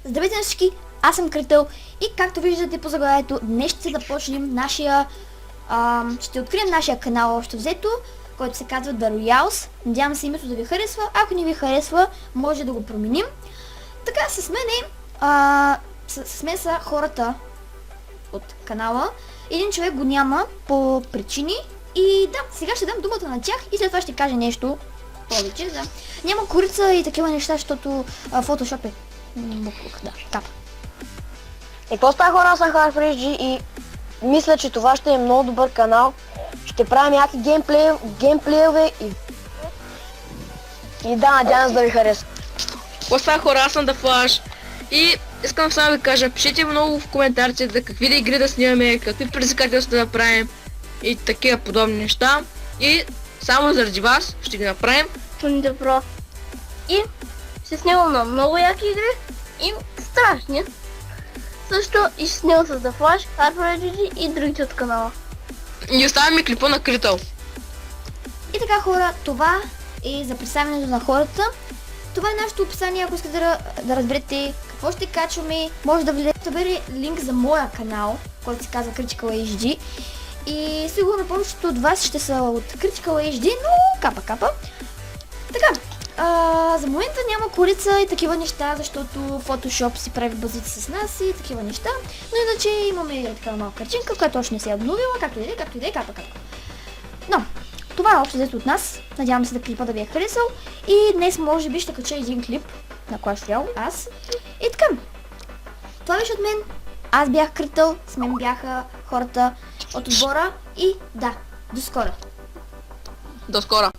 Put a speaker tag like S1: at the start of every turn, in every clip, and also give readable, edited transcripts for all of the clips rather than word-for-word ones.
S1: Здравейте на всички, аз съм Крител и както виждате по заглавието, днес ще започнем ще открием нашия канал общо взето, който се казва The Royals. Надявам се името да ви харесва, ако не ви харесва, може да го променим. Така, с мен са хората от канала. Един човек го няма по причини и да, сега ще дам думата на тях и след това ще кажа нещо повече. Да. Няма корица и такива неща, защото Photoshop е буклук, да, капа.
S2: И какво става, хора, аз съм HarfRG и мисля, че това ще е много добър канал. Ще правим някакви геймплееве и да, надявам се да ви хареса.
S3: Какво става, хора, аз съм The Flash и искам само да ви кажа, пишете много в коментарите за какви да игри да снимаме, какви предизвикателства да правим и такива подобни неща. И само заради вас ще ги направим.
S4: Тони Про. И ще снимам на много яки игри и страшни. Също и ще снимам с The Flash, HarfRG и другите от канала.
S3: И оставяме клипа на Крител.
S1: И така, хора, това е за представянето на хората. Това е нашето описание, ако искате да разберете какво ще качваме. Може да влезете, да бъде линк за моя канал, който се казва Critical HD. И сигурно повечето от вас ще са от Critical HD, но капа. Така, за момента няма корица и такива неща, защото Photoshop си прави базите с нас и такива неща. Но иначе имаме такава малка картинка, която още не се е обновила, както и да е, капа. Но, това е общо взето от нас. Надявам се да клипа да ви е харесал. И днес може би ще кача един клип на Clash Royale, аз. И така, това беше от мен. Аз бях Крител, с мен бяха хората от отбора и да, до скоро.
S3: До скоро.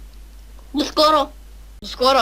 S4: До скоро!
S3: До скоро.